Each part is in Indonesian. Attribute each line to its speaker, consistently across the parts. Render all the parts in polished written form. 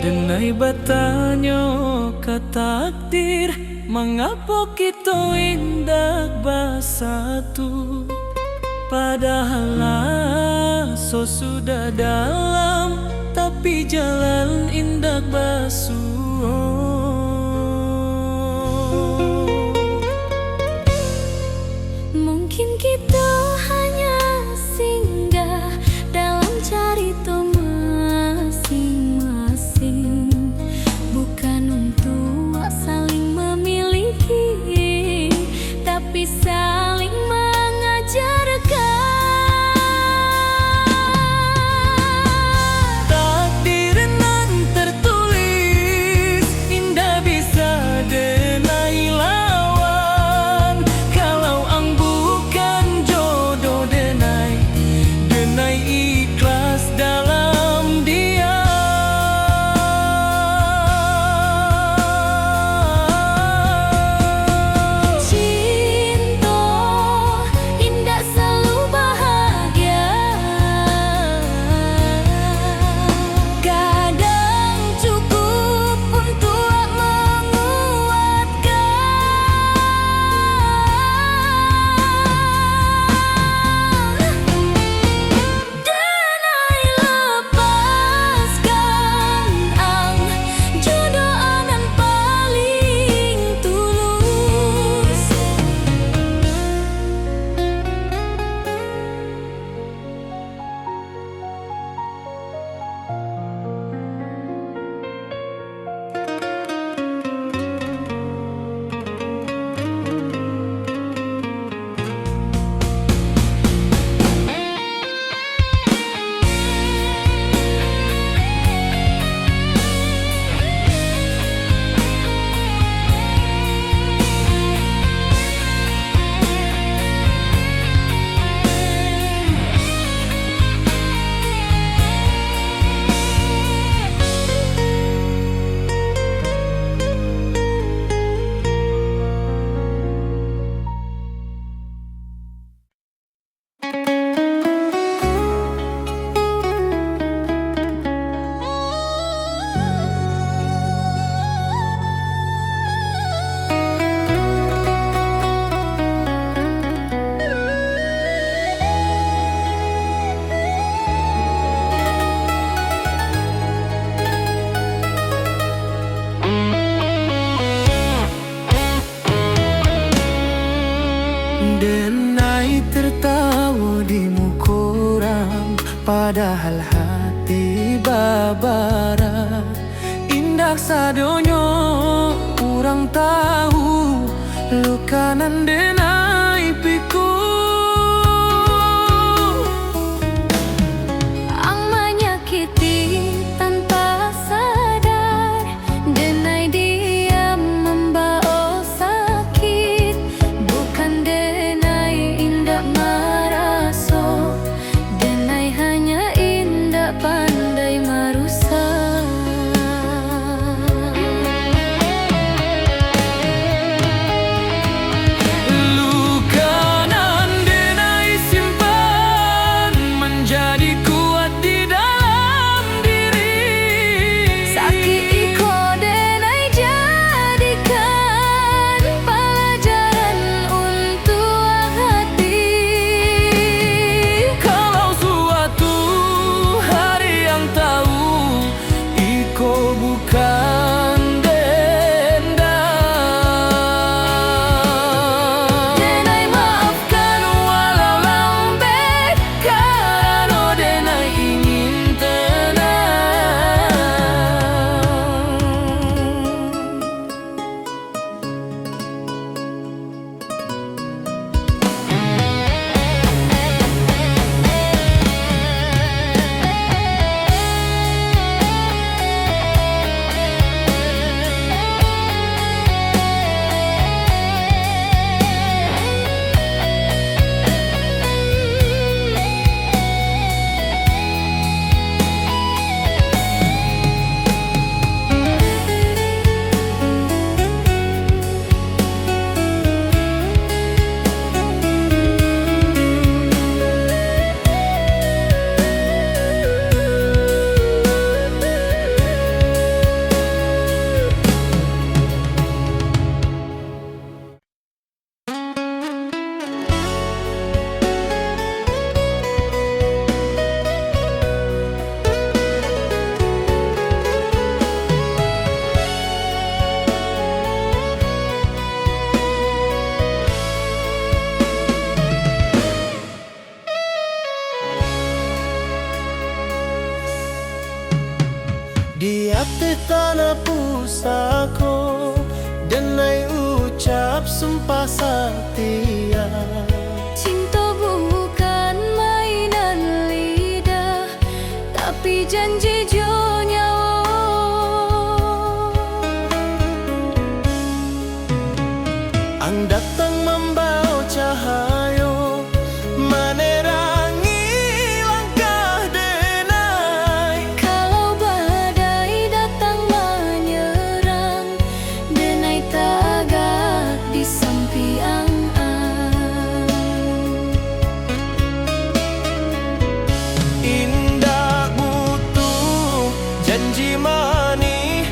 Speaker 1: Denai batanyo ka takdir, mengapa kita indak bersatu? Padahal so sudah dalam, tapi jalan indak basuh.
Speaker 2: Mungkin kita hanya singgah dalam cerita masing-masing, bukan untuk saling memiliki, tapi saling mengajarkan.
Speaker 1: Takdir nan tertulis indah bisa denai lawan. Kalau ang bukan jodoh denai, denai ikhlas dalam dia.
Speaker 2: Cinta indah selalu bahagia, kadang cukup untuk menguatkan. Denai lepaskan ang jodoh anan paling tulus.
Speaker 1: Denai tertawa di muka orang, padahal hati babara. Indah sadonyo orang tahu, luka nan denai piku.
Speaker 2: Ang menyakiti tanpa sadar, denai diam membawa sakit, bukan denai indak maraso, denai hanya indak pandai merusak.
Speaker 1: Di hati tanah pusako denai ucap sumpah setia.
Speaker 2: Cinta bukan mainan lidah, tapi janji jo nyawa.
Speaker 1: Ang datang membawa cahayo menerangi langkah denai.
Speaker 2: Kalau badai datang menyerang, denai tagak di samping
Speaker 1: Indah butuh janji mani,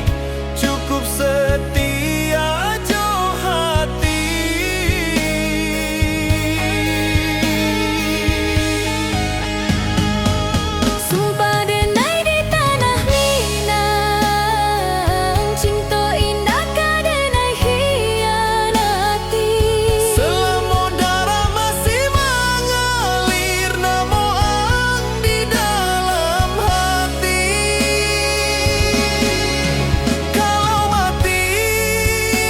Speaker 1: cukup setia jo hati.
Speaker 2: sumpah denai di tanah Minang, cinta indah ka denai hianati.
Speaker 1: Selama darah masih mengalir, namo ang di dalam hati. Kalau mati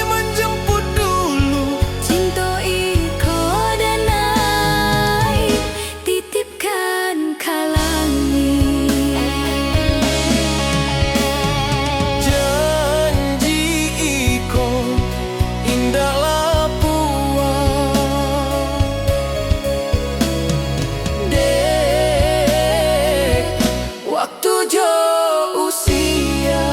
Speaker 1: menjemput dulu,
Speaker 2: Cinta iko denai titipkan kalangi.
Speaker 1: janji iko indah lapua. Dek, waktu jo usia.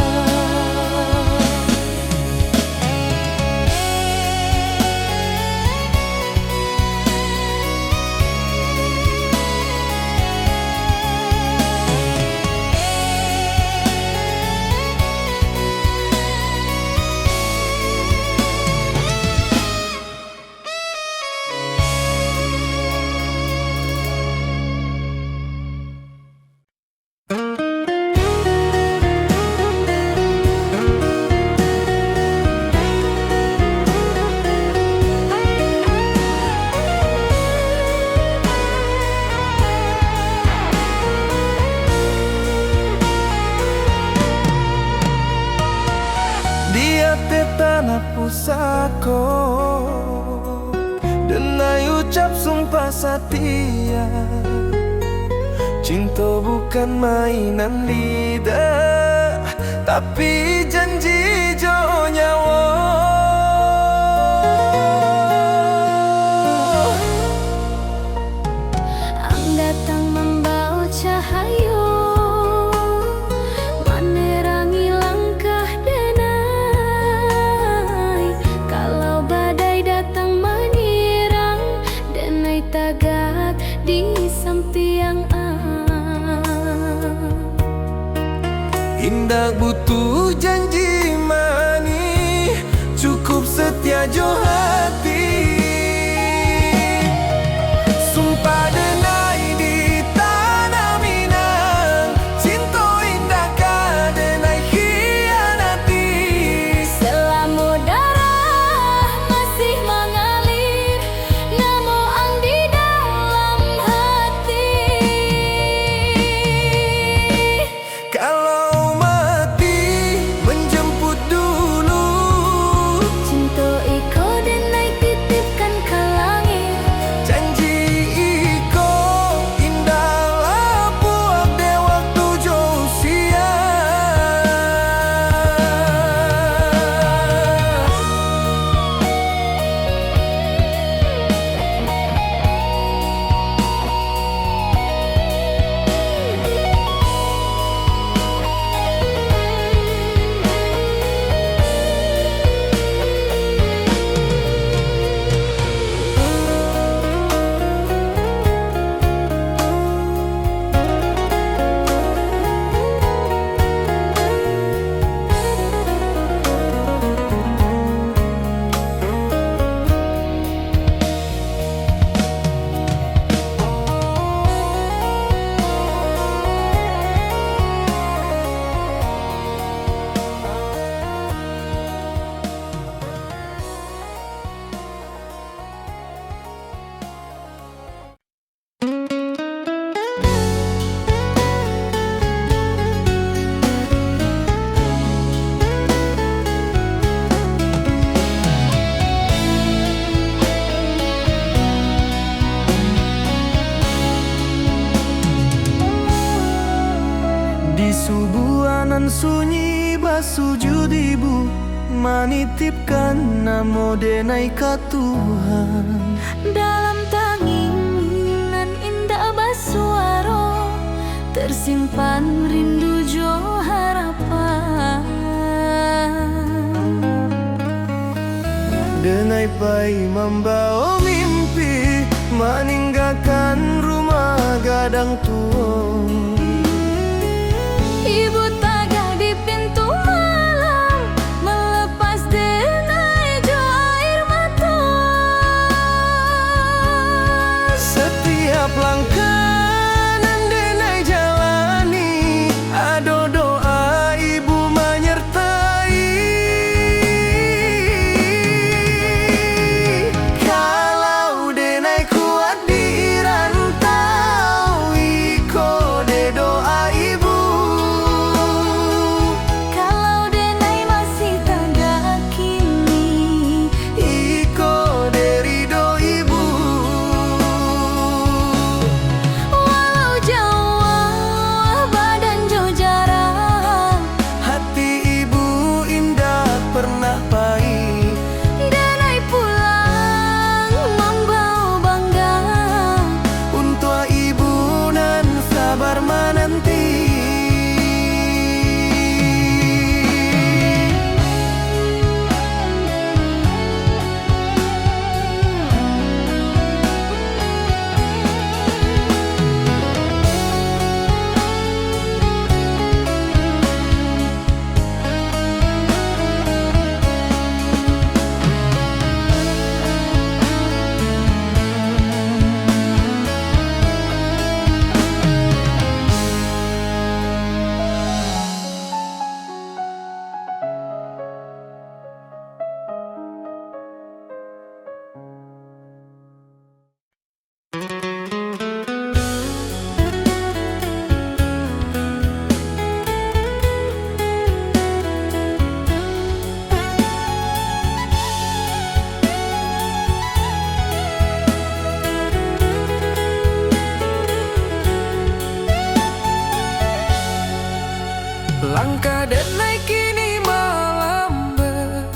Speaker 1: Di hati tanah pusako denai ucap sumpah setia. Cinta bukan mainan lidah, tapi janji jo nyawa.
Speaker 2: Ang datang membawa cahayo menerangi langkah denai. Kalau badai datang menyerang, denai tagak di samping
Speaker 1: Indah butuh janji mani, cukup setia jo hati. Sumpah denai di tanah Minang, cinta indah ka denai hianati.
Speaker 2: selama darah masih mengalir, namo ang di dalam hati.
Speaker 1: Kalau mati menjemput dulu,
Speaker 2: Cinta iko denai
Speaker 1: Di subuanan sunyi basujud ibu, manitipkan namo denai ka Tuhan.
Speaker 2: Dalam tanginan indah basuaro, tersimpan rindu jo harapan.
Speaker 1: Denai pai membawa mimpi, meninggalkan rumah gadang tua.
Speaker 2: Ibu tagah di pintu malam, melepas denai jo air mata.
Speaker 1: Setiap langkah nan denai jalani, ado doa ibu menyertai. Kalau denai kuat di rantau, iko de doa ibu.
Speaker 2: Kalau denai masih tagah kini,
Speaker 1: Iko de ridho ibu.
Speaker 2: walau jauh badan jo jarang,
Speaker 1: Hati ibu indah pernah pahit.
Speaker 2: denai pulang membawa bangga.
Speaker 1: Untuk ibu nan sabar menanti. Langkah denai kini melambat,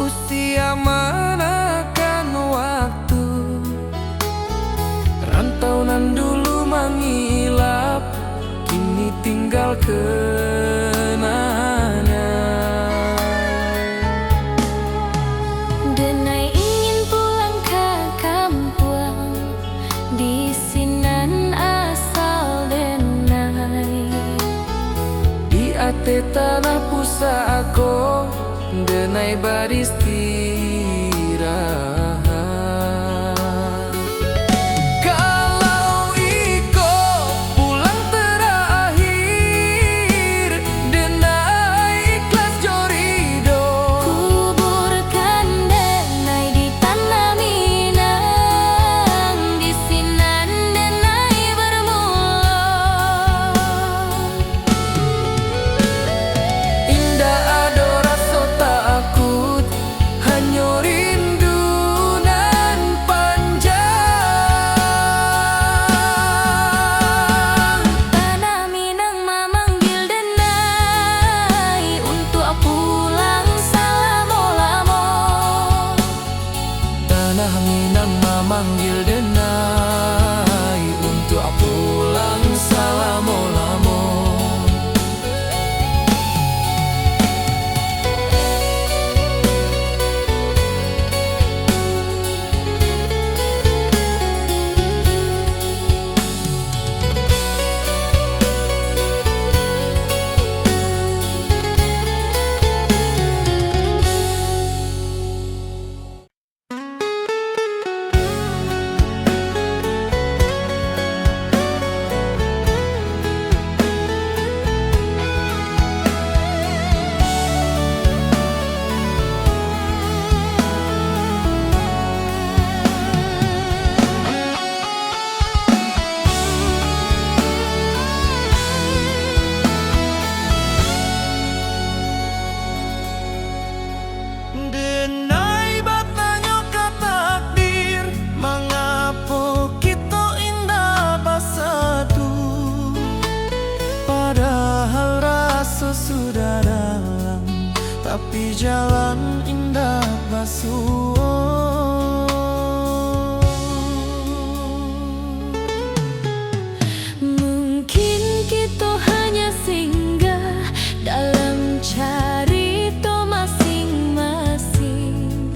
Speaker 1: usia menekan waktu. Rantau nan dulu mengilap, kini tinggal kenangan.
Speaker 2: Denai ingin pulang ke kampung, di sinan asal denai.
Speaker 1: Di ate tanah pusako, denai beristirahat. Kalau iko pulang terakhir, denai ikhlas jorido.
Speaker 2: Kuburkan denai di tanah Minang, di sinan denai bermula.
Speaker 1: Indah ado rasa takut, hanya rindu
Speaker 3: tapi jalan indah basuh.
Speaker 2: Mungkin kita hanya singgah dalam cerita masing-masing,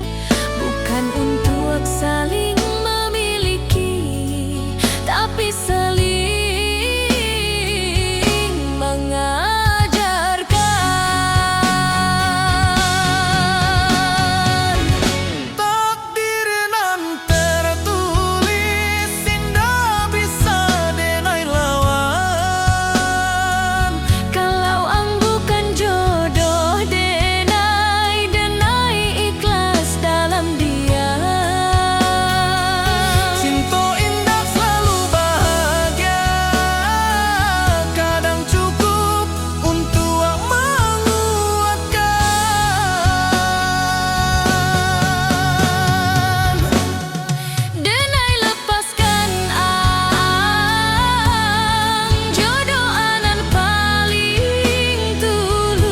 Speaker 2: bukan untuk saling memiliki, tapi saling mengajarkan.
Speaker 3: Takdir nan tertulis indah bisa denai lawan.
Speaker 2: Kalau ang bukan jodoh, denai ikhlas dalam dia.
Speaker 3: Cinta indah selalu bahagia, kadang cukup untuk menguatkan.
Speaker 2: Denai lepaskan ang jodoh anan paling tulus.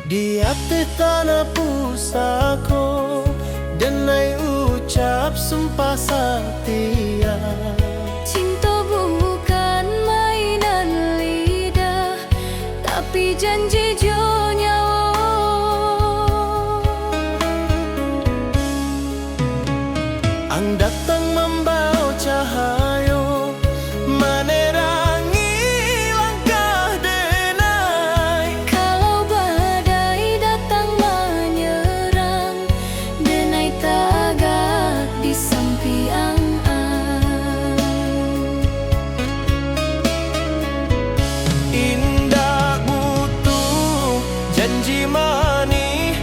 Speaker 3: Di hati tanah pusako, denai ucap sumpah setia.
Speaker 2: Cinta bukan mainan lidah, tapi janji jo nyawa.
Speaker 3: Ang datang membawa cahaya, menerangi langkah denai.
Speaker 2: Kalau badai datang menyerang, denai tagak di sampiang.
Speaker 3: Indah butuh janji manis,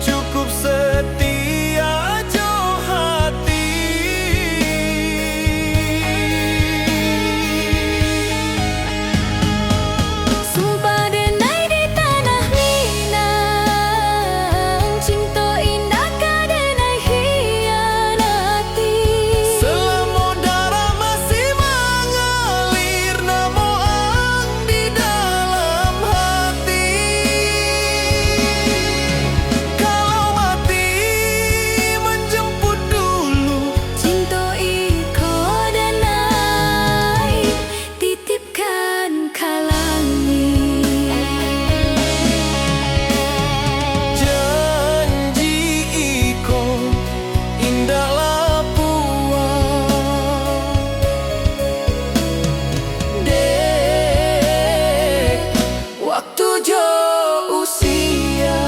Speaker 3: cukup setia jo hati.
Speaker 2: Sumpah denai di tanah Minang, cinta indah ka denai hianati.
Speaker 3: Selama darah masih mengalir, namo ang di dalam hati. Kalau mati menjemput dulu,
Speaker 2: Cinta iko denai titipkan kalangi.
Speaker 3: janji iko indahlah puang. Dek, waktu jo usia.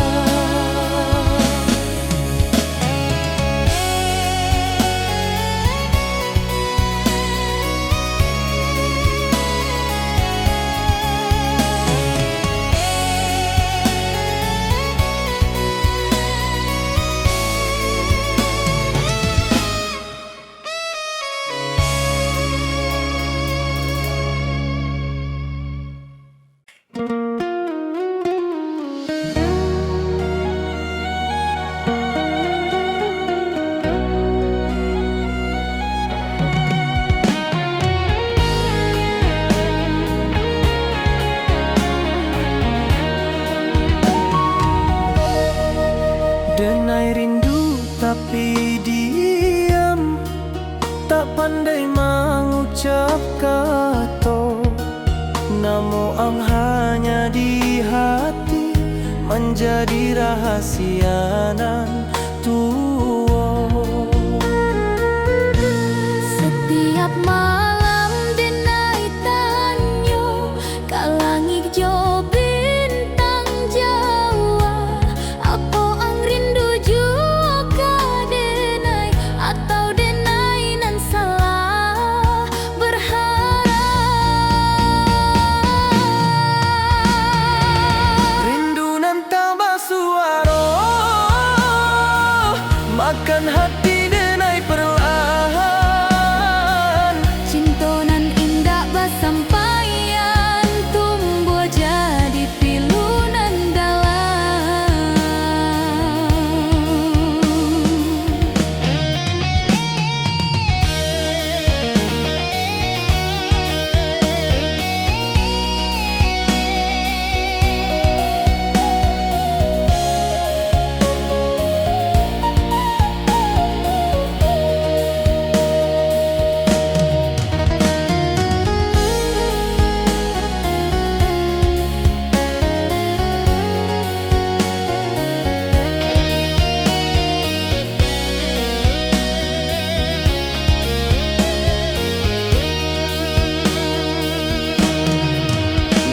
Speaker 3: Denai rindu tapi diam, tak pandai mengucap kata. Namo ang hanya di hati menjadi rahasia nan tua.
Speaker 2: Setiap malam denai tanyo kalangi jo bintang Jawa. Apa ang rindu juga denai atau denai nan salah berharap.
Speaker 3: Rindu nan tambah suara, makan hati denai perlahan.
Speaker 2: Cintonan indah basampaian tumbuh jadi pilunan dalam.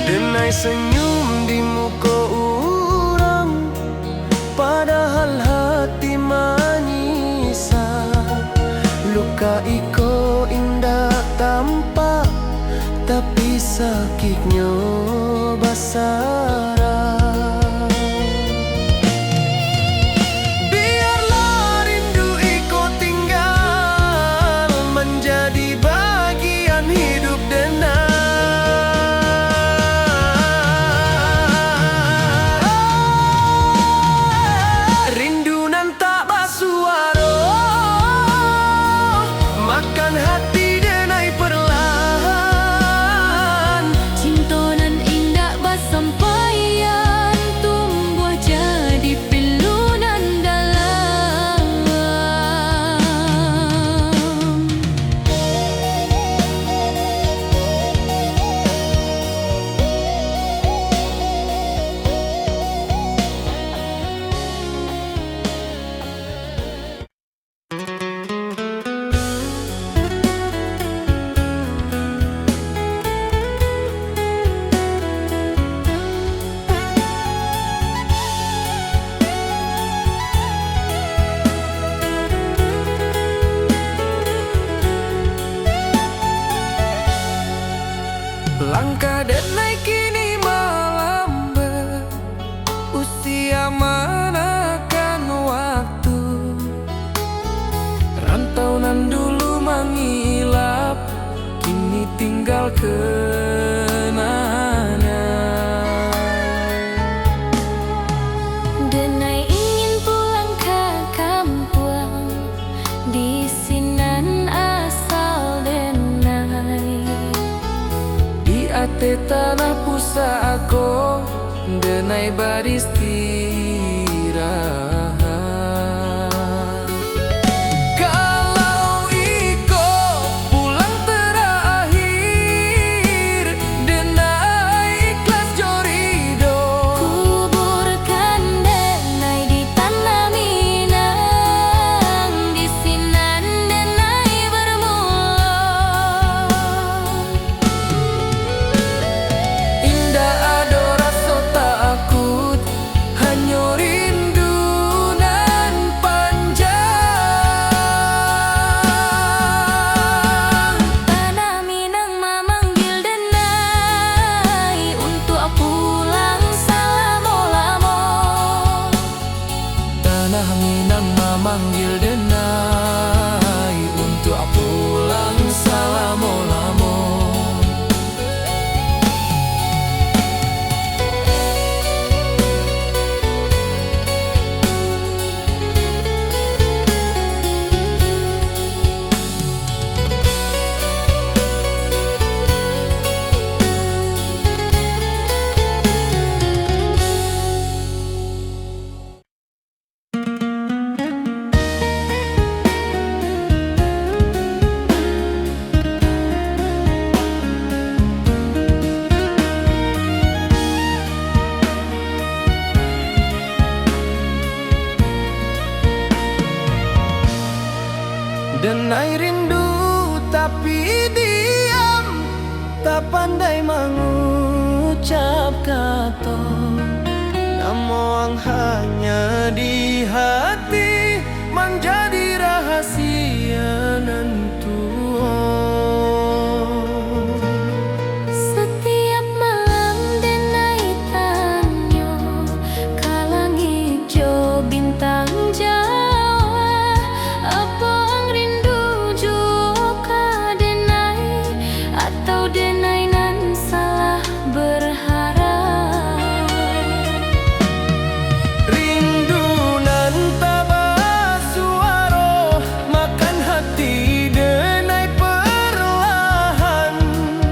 Speaker 3: Denai senyum di muka orang, padahal hati menyisak. Luka iko indah tampak, tapi sakitnya basara. Biarlah rindu iko tinggal menjadi bagian hidup denai. Rindu nan tak bersuara, makan hati denai perlahan.
Speaker 2: Cintonan indah basampaian tumbuh jadi pilunan dalam.
Speaker 1: Langkah denai kini melambat, usia manakan waktu. Rantau nan dulu mengilap, kini tinggal kenangan.
Speaker 2: Denai ingin pulang ke kampung, di sinan asal denai.
Speaker 1: Di ate tanah pusako, denai beristirahat. Kalau iko pulang terakhir, denai ikhlas jorido.
Speaker 2: Kuburkan denai di tanah Minang, di sinan denai bermula.
Speaker 1: Indah ado rasa takut, hanya rindu
Speaker 2: denai nan salah berharap.
Speaker 3: Rindu nan tak basuaro makan hati denai perlahan.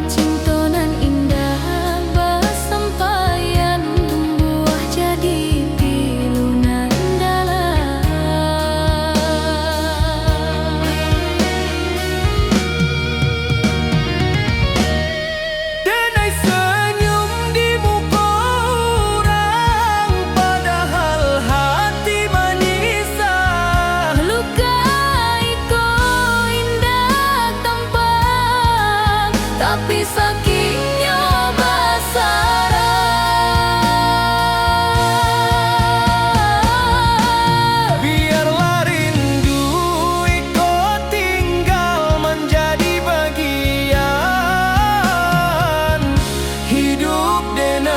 Speaker 2: Cinta nan indah bersampaian tumbuh jadi pilu nan dalam.
Speaker 3: Denai senyum di muka orang, padahal hati manisah.
Speaker 2: Melukai ko indah tampak, tapi sakitnya basarah.
Speaker 3: Biarlah rindu ikut tinggal menjadi bagian hidup denai.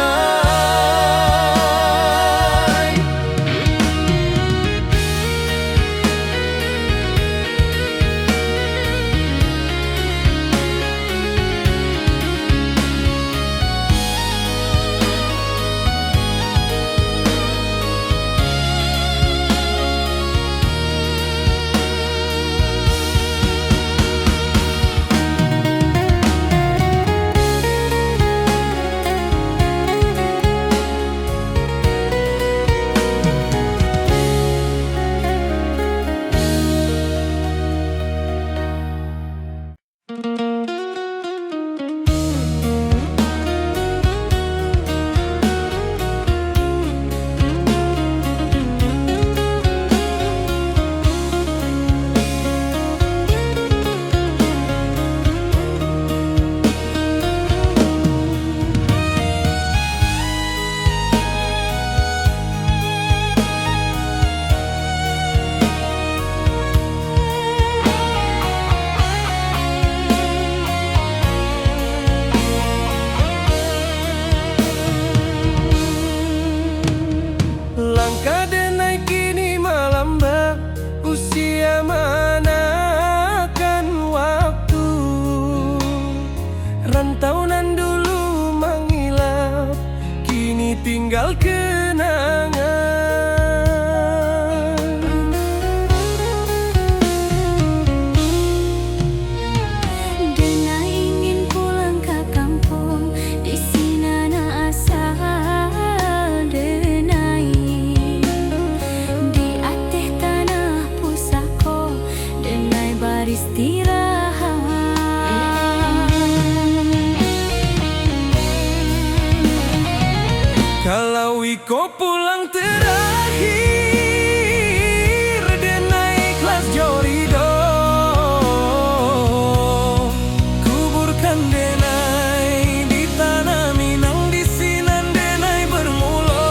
Speaker 3: Langkah denai kini melambat, usia manakan waktu. Rantau nan dulu mengilap, kini tinggal kenangan.
Speaker 2: Denai ingin pulang ke kampung, di sini na asal denai. Di ateh tanah pusako, denai beristirahat.
Speaker 3: Kalau iko pulang terakhir, denai ikhlas jorido. Kuburkan denai di tanah Minang, di sinan denai bermula.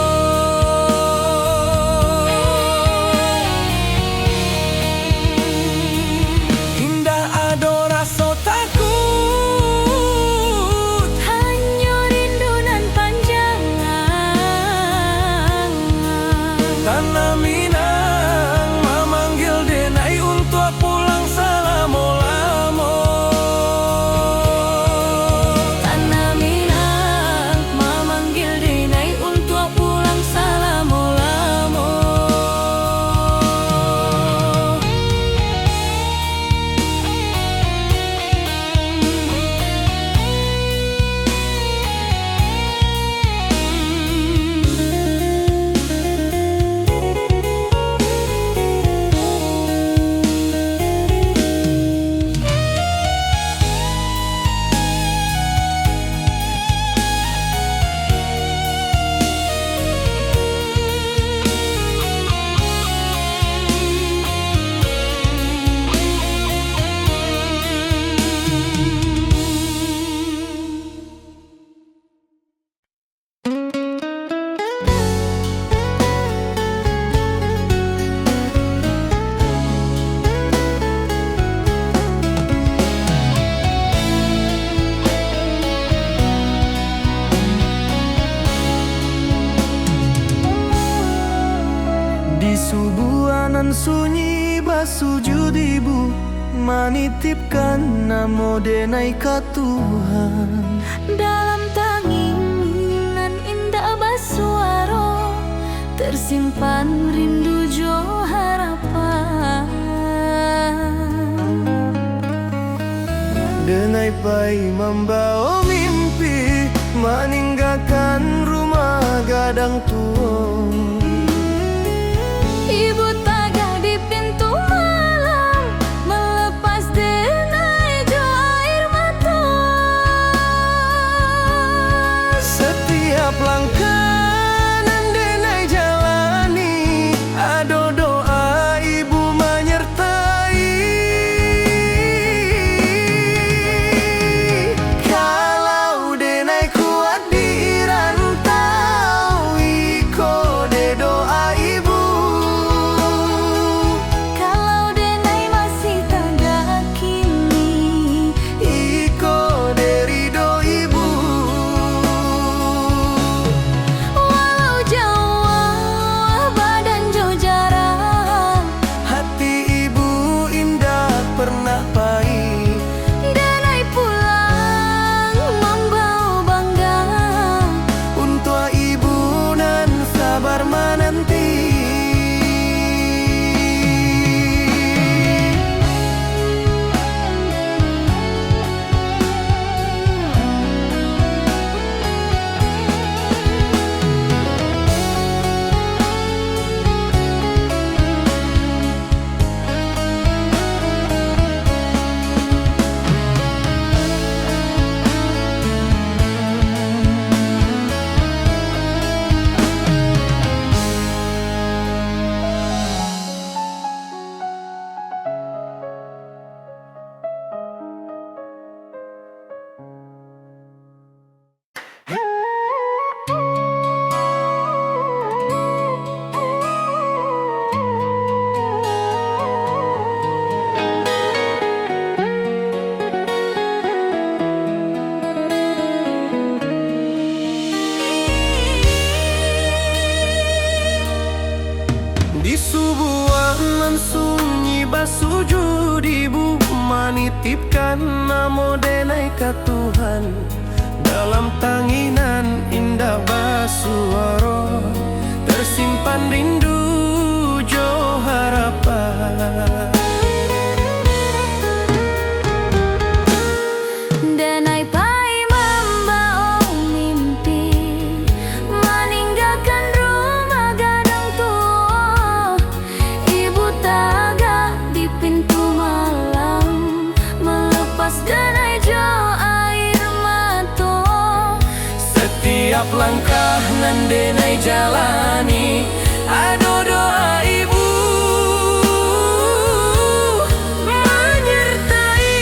Speaker 3: Indah ado rasa takut,
Speaker 2: Hanya rindu nan panjang.
Speaker 3: tanah Minang memanggil denai untuk pulang selama-lama.
Speaker 2: Tanah Minang memanggil denai untuk pulang selama-lama.
Speaker 3: Di subuhanan sunyi basujud ibu, manitipkan namo denai ka Tuhan. denai pai membawa mimpi, meninggalkan rumah gadang tua.
Speaker 2: Ibu tagah di pintu malam, melepas denai jo air mata.
Speaker 3: Setiap langkah nan denai jalani, ado doa ibu menyertai. Kalau denai kuat di rantau, iko de doa ibu.
Speaker 2: Kalau denai masih tagah kini,
Speaker 3: Iko de ridho ibu.
Speaker 2: walau jauh badan jo jarang,
Speaker 3: Hati ibu indah pernah pahit.
Speaker 2: denai pulang membawa bangga.
Speaker 3: Untuk ibu nan sabar menanti. Di sebuah nan sunyi basujud ibu menitipkan namo denai ka Tuhan. Dalam tanginan indah basuara, tersimpan rindu jo harapan.
Speaker 2: Denai pai membawa mimpi, meninggalkan rumah gadang tua. Ibu tagah di pintu malam, melepas denai jo air mata.
Speaker 3: Setiap langkah nan denai jalani, ado doa ibu menyertai.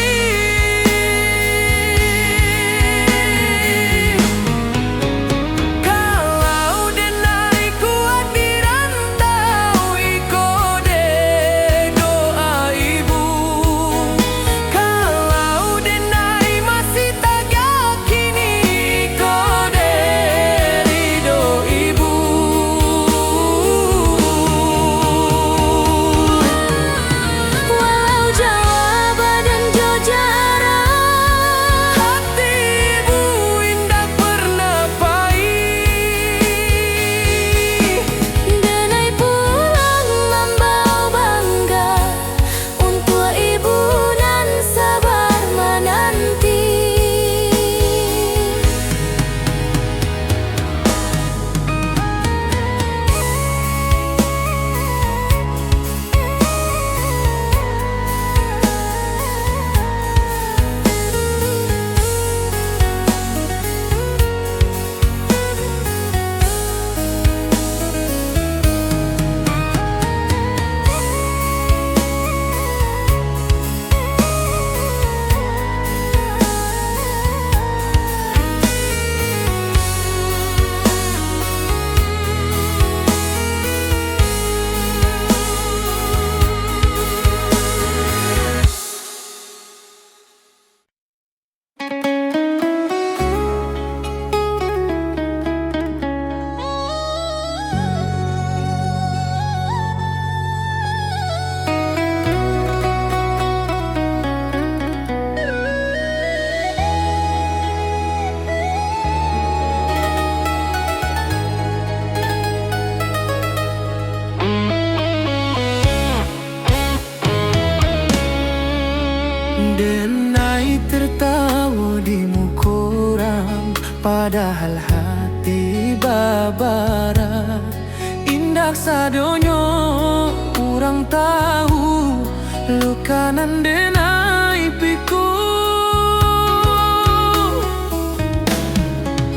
Speaker 3: Kalau denai kuat di rantau, iko de doa ibu. Kalau denai masih tagah kini, iko de ridho ibu.
Speaker 1: Padahal hati babara indak sadonyo urang tahu lukanan denai piku.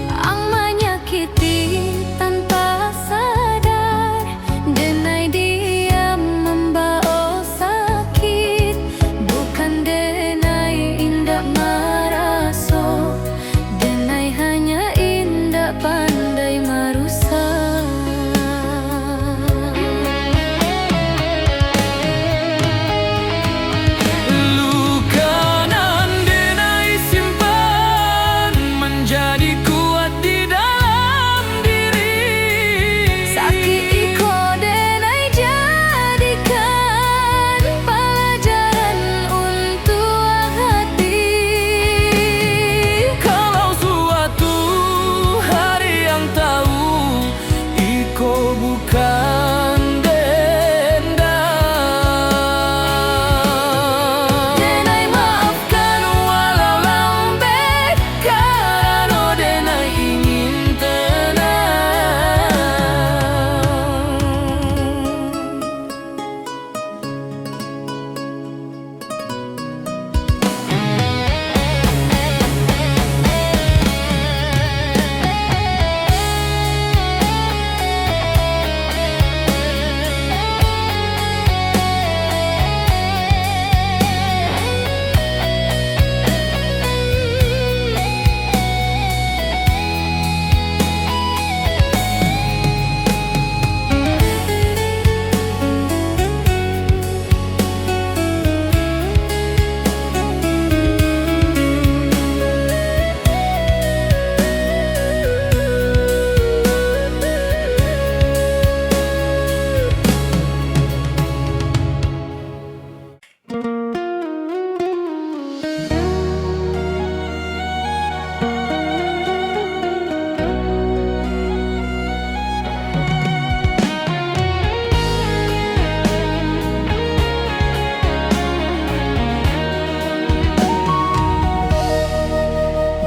Speaker 2: Ang menyakiti tanpa sadar, denai diam membawa sakit. Bukan denai indak maraso, denai hanya indak pandai marusak.
Speaker 1: Lukanan denai simpan menjadi kuat di dalam diri.
Speaker 2: Sakit iko denai jadikan pelajaran untuk hati.
Speaker 1: Kalau suatu hari yang tahu iko bukan dendam,
Speaker 2: Denai maafkan
Speaker 1: walau lambat karena denai ingin tenang.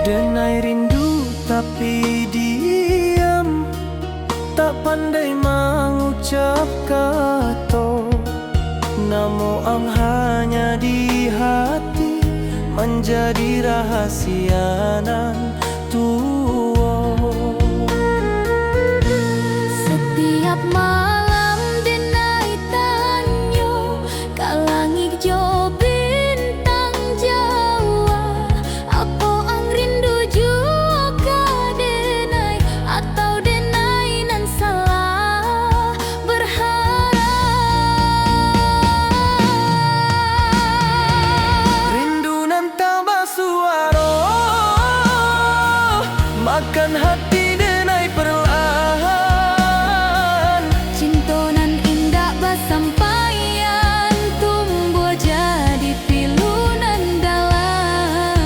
Speaker 1: Denai rindu tapi diam, tak pandai mengucap kata. Namo ang hanya di hati menjadi rahasia nan tua.
Speaker 2: Setiap malam denai tanyo kalangi jo bintang Jawa. Apa ang rindu juga denai atau denai nan salah berharap.
Speaker 1: Rindu nan tambah suara makan hati denai perlahan.
Speaker 2: Cintonan indah basampaian tumbuh jadi pilunan dalam.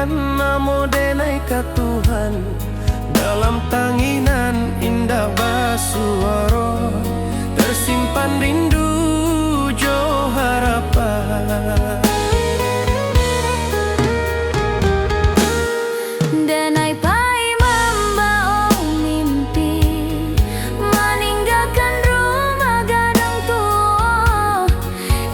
Speaker 1: namo denai ka Tuhan, dalam tanginan indah basuaro, tersimpan rindu jo harapan.
Speaker 2: Denai pai membawa mimpi, meninggalkan rumah gadang tua.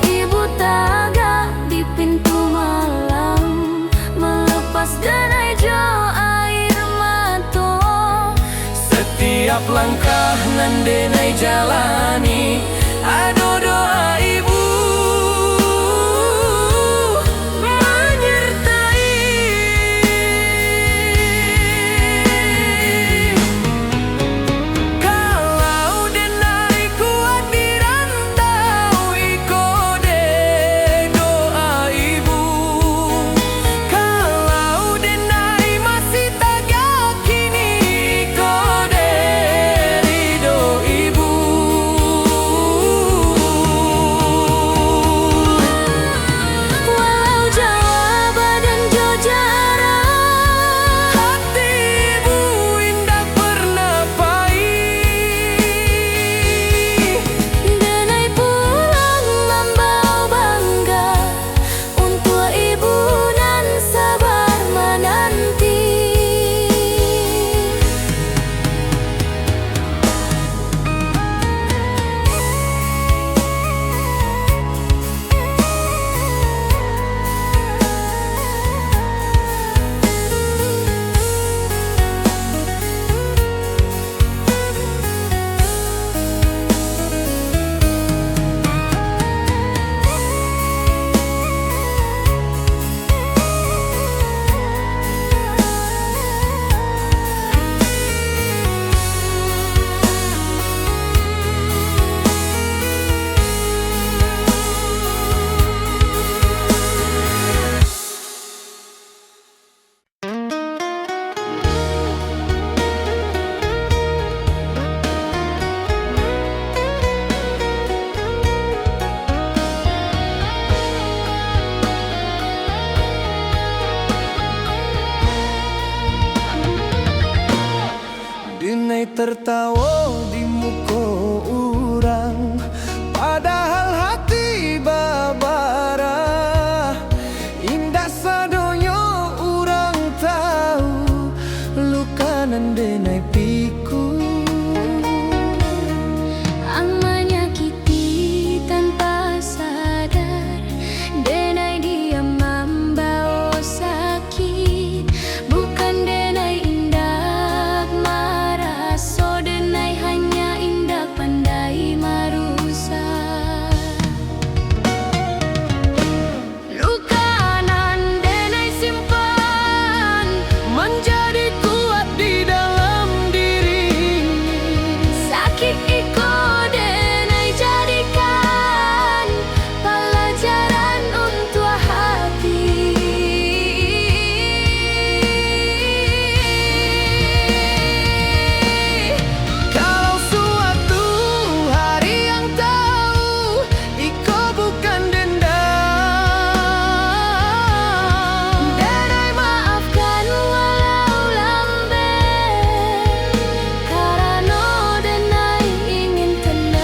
Speaker 2: Ibu taga di pintu malam, melepas denai jo air mata.
Speaker 1: Setiap langkah nan denai jalani, ado doa ibu menyertai. Kalau denai kuat di rantau, iko de doa ibu. Kalau denai masih tak yakini, iko de ridho ibu.
Speaker 2: Walau jauh badan jo jarak,
Speaker 1: Hati ibu indah pernah pahit.
Speaker 2: denai pulang membawa bangga untuk ibu dan sabar menanti.
Speaker 1: Denai tertawa di muka orang, padahal hati babara. Indah sadonyo orang tahu, luka nan denai pikul.
Speaker 2: Ang menyakiti tanpa sadar, denai diam membawa sakit. Bukan denai indah marah, so denai hanya indah pandai marusak. Luka nan denai simpan,
Speaker 1: Menjadi kuat di dalam diri.
Speaker 2: sakit iko denai jadikan pelajaran untuk hati.
Speaker 1: Kalau suatu hari yang tahu, iko bukan dendam.
Speaker 2: Denai maafkan walau lambat, karena denai ingin tenang.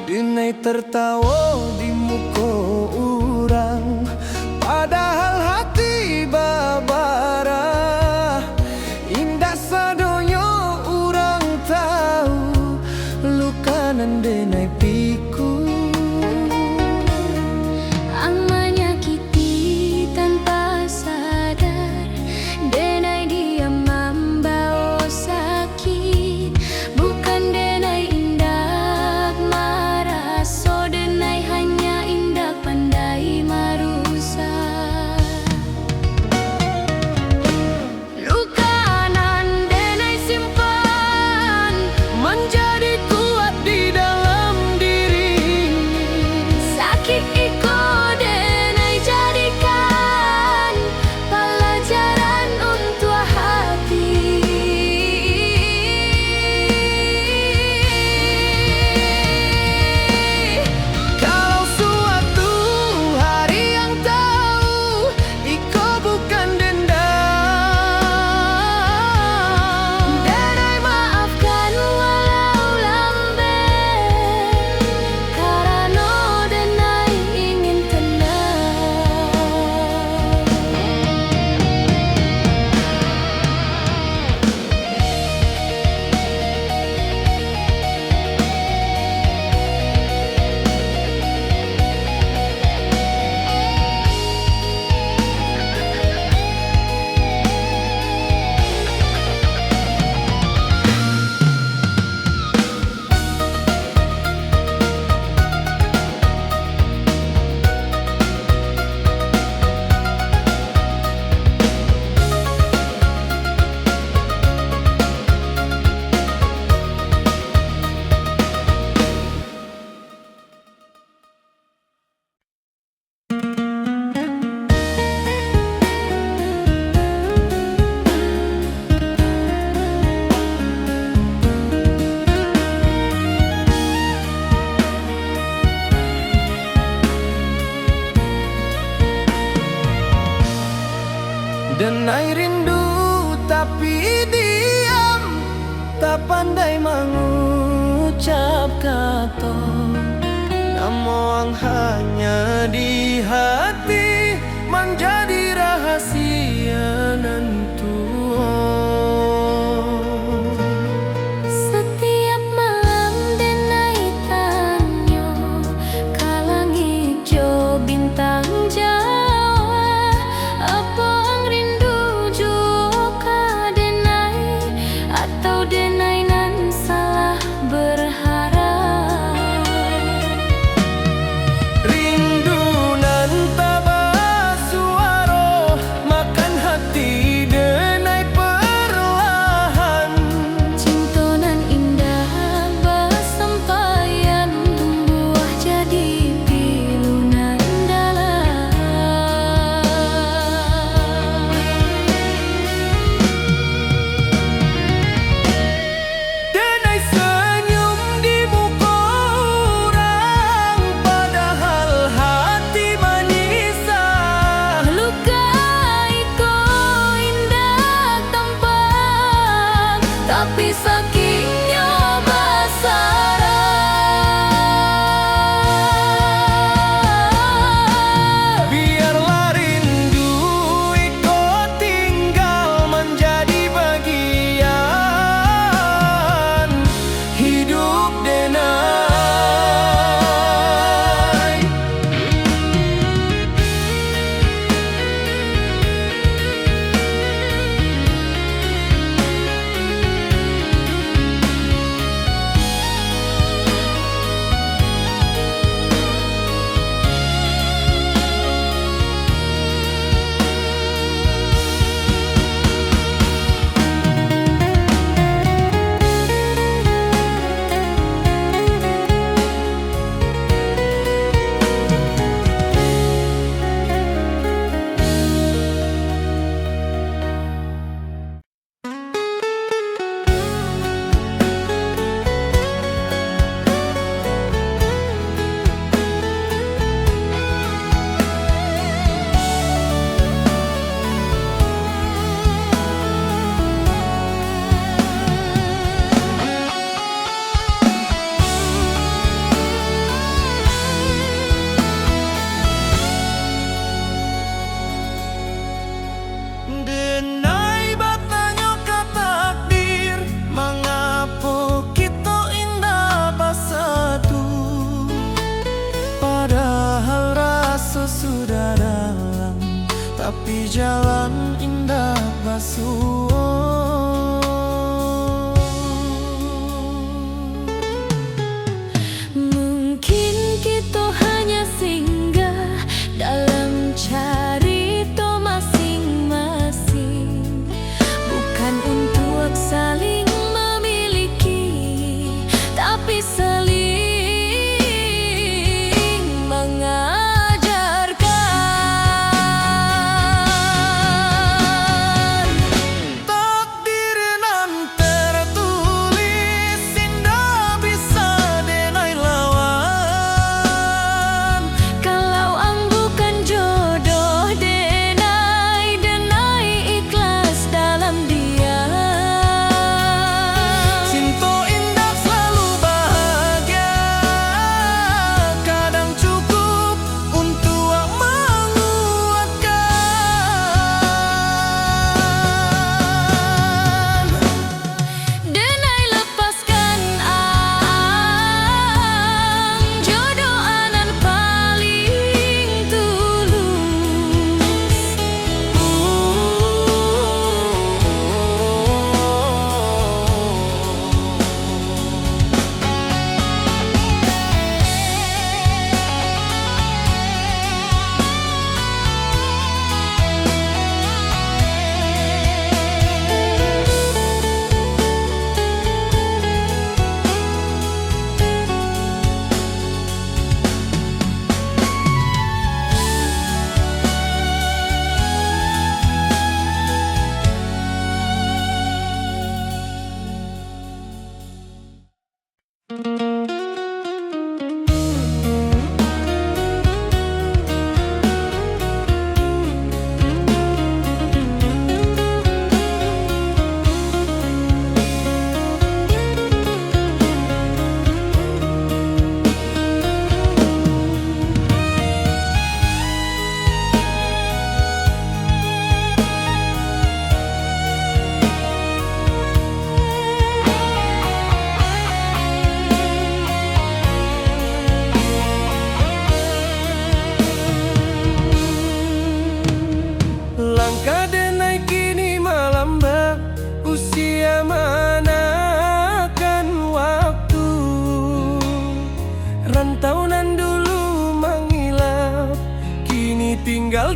Speaker 1: Denai tertawa di muka orang, padahal ucap kata, namun hanya di hati menjadi rahasia nantu.
Speaker 2: Setiap malam denai tanyo kalang hijau bintang Jawa, apa ang rindu juga denai atau denai nan salah berharap.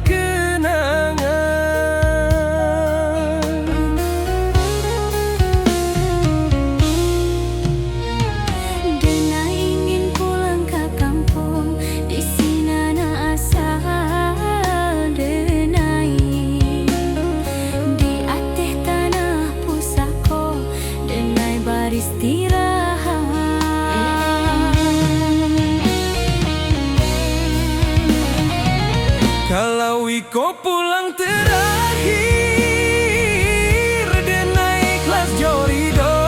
Speaker 1: kenangan.
Speaker 2: Denai ingin pulang ke kampung, di sini na asal denai. Di ateh tanah pusako, denai beristirahat.
Speaker 1: Kalau Iko pulang terakhir, denai ikhlas jorido.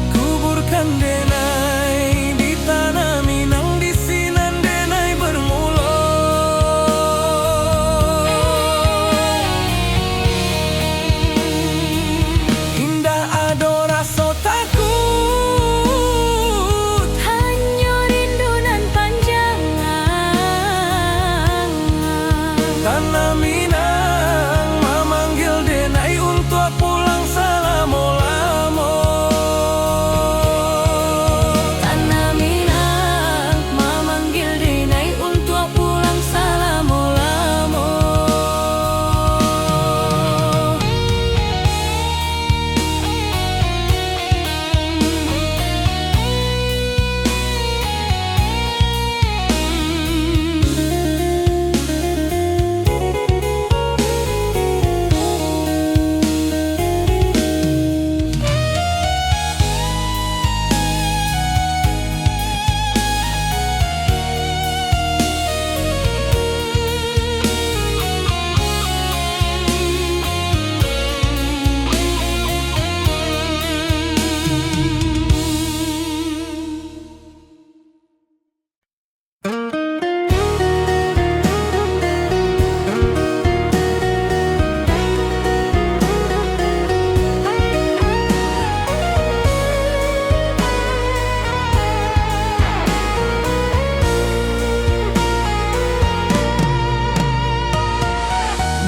Speaker 1: Kuburkan denai di tanah Minang, di sinan denai bermula. Indah ado rasa takut,
Speaker 2: Hanya rindu nan panjang.
Speaker 1: tanah Minang memanggil denai untuk pulang selama-lama.
Speaker 2: Tanah Minang memanggil denai untuk pulang selama-lama.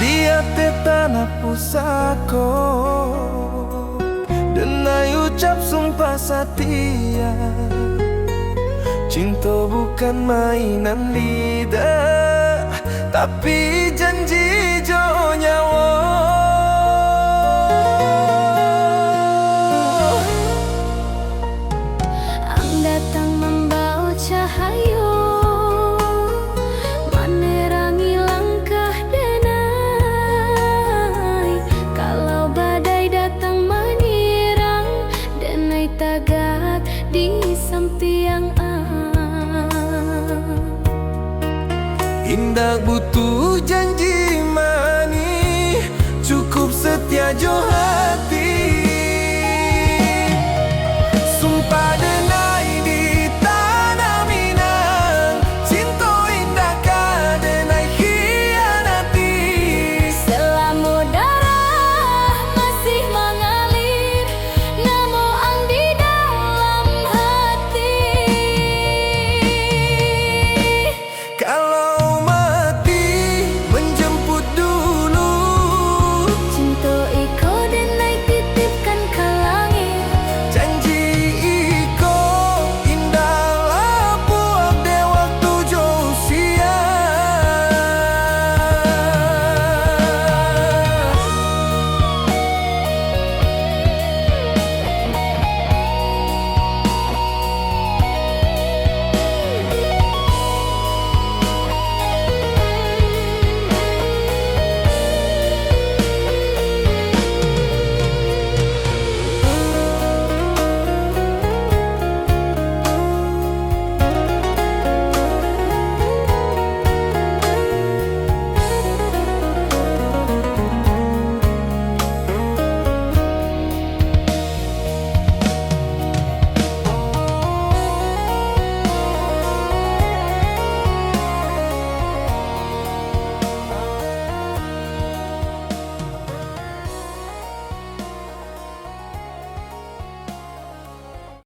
Speaker 1: Dia te tanah pusako, denai ucap sumpah setia. Cinta bukan mainan lidah, tapi janji jo nyawa.
Speaker 2: Ang datang membawa cahaya, menerangi langkah denai. Kalau badai datang menyerang, denai tagak di samping
Speaker 1: Indah